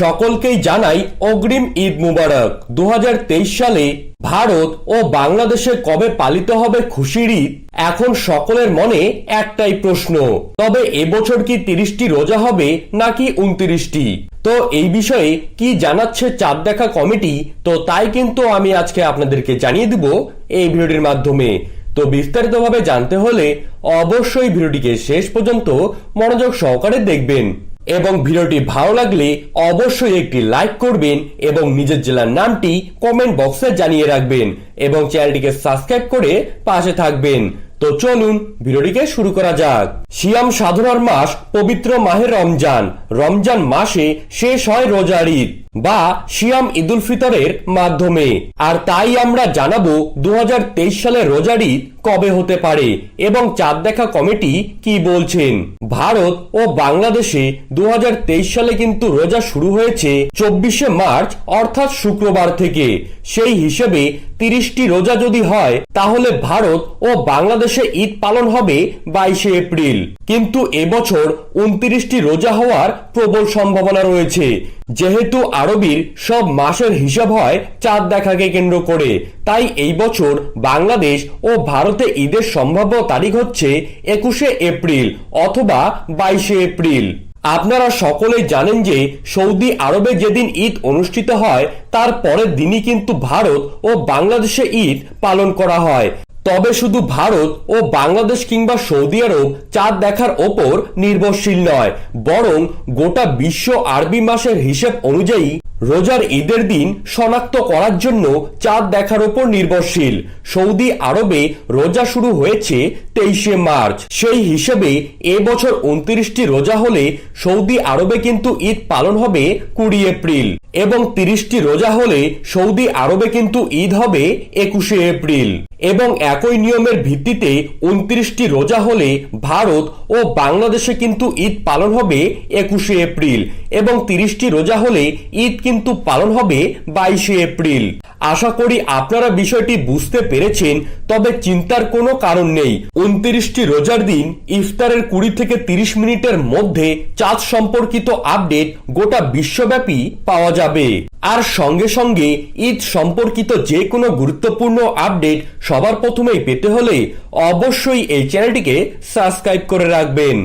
সকলকেই জানাই অগ্রিম ঈদ মুবারক। 2023 সালে ভারত ও বাংলাদেশে কবে পালিত হবে খুশির ঈদ? এখন সকলের মনে একটাই প্রশ্ন, তবে এবছর কি 30টি রোজা হবে নাকি 29টি? তো এই বিষয়ে কি জানাচ্ছে চাঁদ দেখা কমিটি, তো তাই কিন্তু আমি আজকে আপনাদেরকে জানিয়ে দিব এই ভিডিওটির মাধ্যমে। তো বিস্তারিতভাবে জানতে হলে অবশ্যই ভিডিওটিকে শেষ পর্যন্ত মনোযোগ সহকারে দেখবেন এবং ভিডিওটি ভালো লাগলে অবশ্যই একটি লাইক করবেন এবং নিজের জেলার নামটি কমেন্ট বক্সে জানিয়ে রাখবেন এবং চ্যানেলটিকে সাবস্ক্রাইব করে পাশে থাকবেন। তো চলুন ভিডিওটিকে শুরু করা যাক। সিয়াম সাধনার মাস পবিত্র মাহে রমজান। রমজান মাসে শেষ হয় রোজার ঈদ বা সিয়াম ঈদুল ফিতরের মাধ্যমে। আর তাই আমরা জানাবো 2023 সালের রোজার ঈদ কবে হতে পারে এবং চাঁদ দেখা কমিটি কি বলছেন। ভারত ও বাংলাদেশে 2023 সালে কিন্তু রোজা শুরু হয়েছে 24শে মার্চ অর্থাৎ শুক্রবার থেকে। সেই হিসেবে 30টি রোজা যদি হয় তাহলে ভারত ও বাংলাদেশে ঈদ পালন হবে 22শে এপ্রিল। কিন্তু এবছর 29টি রোজা হওয়ার প্রবল সম্ভাবনা রয়েছে, যেহেতু আরবির সব মাসের হিসাব হয় চাঁদ দেখাকে কেন্দ্র করে। তাই এই বছর বাংলাদেশ ও ভারতে ঈদের সম্ভাব্য তারিখ হচ্ছে 21শে এপ্রিল অথবা 22শে এপ্রিল। আপনারা সকলেই জানেন যে সৌদি আরবে যেদিন ঈদ অনুষ্ঠিত হয় তার পরের দিনই কিন্তু ভারত ও বাংলাদেশে ঈদ পালন করা হয়। তবে শুধু ভারত ও বাংলাদেশ কিংবা সৌদি আরব চাঁদ দেখার ওপর নির্ভরশীল নয়, বরং গোটা বিশ্ব আরবি মাসের হিসেব অনুযায়ী রোজার ঈদের দিন শনাক্ত করার জন্য চাঁদ দেখার ওপর নির্ভরশীল। সৌদি আরবে রোজা শুরু হয়েছে 23শে মার্চ। সেই হিসেবে এবছর 29টি রোজা হলে সৌদি আরবে কিন্তু ঈদ পালন হবে 20 এপ্রিল এবং 30টি রোজা হলে সৌদি আরবে কিন্তু ঈদ হবে 21শে এপ্রিল। এবং একই নিয়মের ভিত্তিতে 29টি রোজা হলে ভারত ও বাংলাদেশে কিন্তু ঈদ পালন হবে 21শে এপ্রিল এবং 30টি রোজা হলে ঈদ কিন্তু পালন হবে 22শে এপ্রিল। আশা করি আপনারা বিষয়টি বুঝতে পেরেছেন, তবে চিন্তার কোনো কারণ নেই। 29টি রোজার দিন ইফতারের 20 থেকে 30 মিনিটের মধ্যে চাঁদ সম্পর্কিত আপডেট গোটা বিশ্বব্যাপী পাওয়া যাবে। আর সঙ্গে সঙ্গে ঈদ সম্পর্কিত যে কোনো গুরুত্বপূর্ণ আপডেট সবার প্রথমেই পেতে হলে অবশ্যই এই চ্যানেলটিকে সাবস্ক্রাইব করে রাখবেন।